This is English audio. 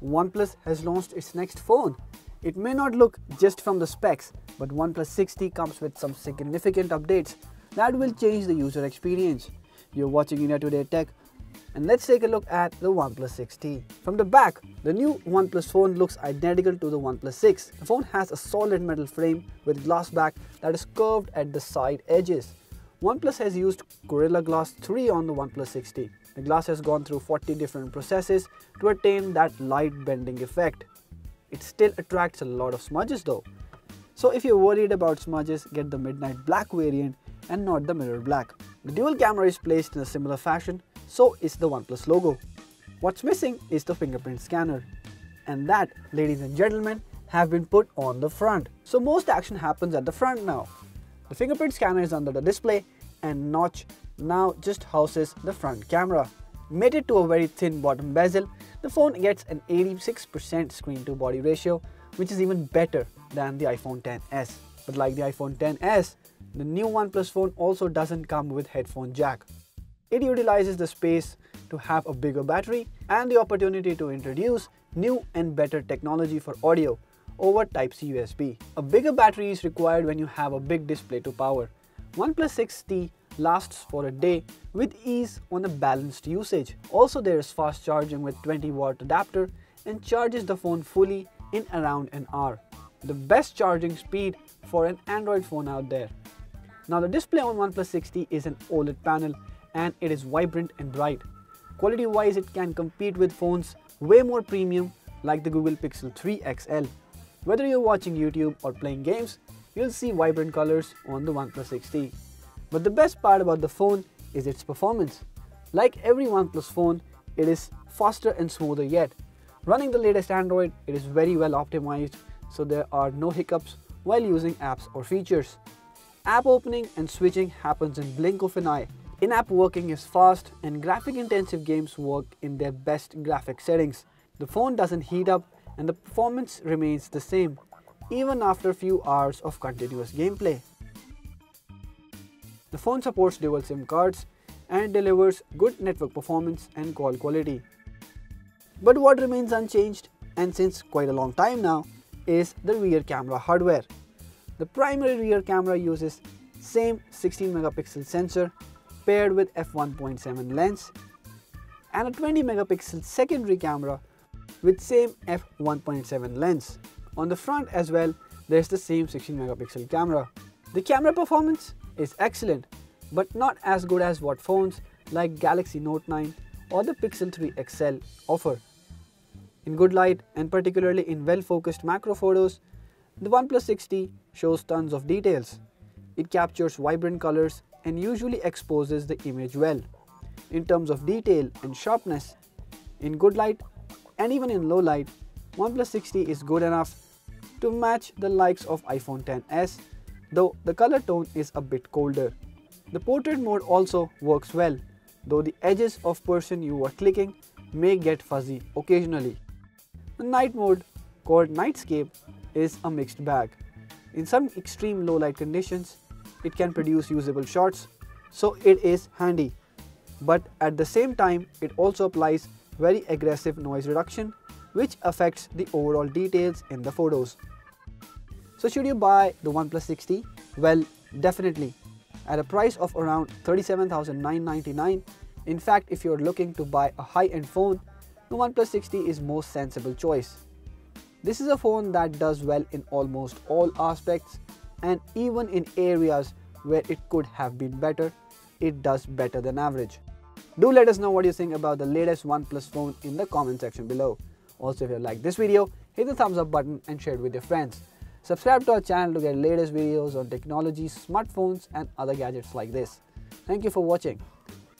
OnePlus has launched its next phone. It may not look just from the specs, but OnePlus 60 comes with some significant updates that will change the user experience. You're watching India Today Tech, and let's take a look at the OnePlus 60. From the back, the new OnePlus phone looks identical to the OnePlus 6. The phone has a solid metal frame with glass back that is curved at the side edges. OnePlus has used Gorilla Glass 3 on the OnePlus 60. The glass has gone through 40 different processes to attain that light bending effect. It still attracts a lot of smudges though. So if you're worried about smudges, get the midnight black variant and not the mirror black. The dual camera is placed in a similar fashion, so is the OnePlus logo. What's missing is the fingerprint scanner. And that, ladies and gentlemen, have been put on the front. So most action happens at the front now. The fingerprint scanner is under the display and notch now just houses the front camera. Mated to a very thin bottom bezel, the phone gets an 86% screen to body ratio, which is even better than the iPhone XS. But like the iPhone XS, the new OnePlus phone also doesn't come with headphone jack. It utilizes the space to have a bigger battery and the opportunity to introduce new and better technology for audio over Type-C USB. A bigger battery is required when you have a big display to power. OnePlus 60 lasts for a day with ease on a balanced usage. Also, there is fast charging with 20-watt adapter and charges the phone fully in around an hour. The best charging speed for an Android phone out there. Now the display on OnePlus 60 is an OLED panel and it is vibrant and bright. Quality wise, it can compete with phones way more premium like the Google Pixel 3 XL. Whether you're watching YouTube or playing games, you'll see vibrant colors on the OnePlus 60. But the best part about the phone is its performance. Like every OnePlus phone, it is faster and smoother yet. Running the latest Android, it is very well optimized, so there are no hiccups while using apps or features. App opening and switching happens in blink of an eye. In-app working is fast and graphic-intensive games work in their best graphic settings. The phone doesn't heat up and the performance remains the same, even after a few hours of continuous gameplay. The phone supports dual SIM cards and delivers good network performance and call quality. But what remains unchanged, and since quite a long time now, is the rear camera hardware. The primary rear camera uses same 16 megapixel sensor paired with f1.7 lens and a 20 megapixel secondary camera with same f1.7 lens. On the front as well, there's the same 16 megapixel camera. The camera performance is excellent, but not as good as what phones like Galaxy Note 9 or the Pixel 3 XL offer. In good light and particularly in well-focused macro photos, the OnePlus 60 shows tons of details. It captures vibrant colors and usually exposes the image well. In terms of detail and sharpness, in good light and even in low light, OnePlus 60 is good enough to match the likes of iPhone XS, though the color tone is a bit colder. The portrait mode also works well, though the edges of person you are clicking may get fuzzy occasionally. The night mode, called Nightscape, is a mixed bag. In some extreme low light conditions, it can produce usable shots, so it is handy. But at the same time, it also applies very aggressive noise reduction, which affects the overall details in the photos. So should you buy the OnePlus 60? Well, definitely. At a price of around $37,999, in fact, if you're looking to buy a high-end phone, the OnePlus 60 is most sensible choice. This is a phone that does well in almost all aspects, and even in areas where it could have been better, it does better than average. Do let us know what you think about the latest OnePlus phone in the comment section below. Also, if you like this video, hit the thumbs up button and share it with your friends. Subscribe to our channel to get latest videos on technology, smartphones and other gadgets like this. Thank you for watching.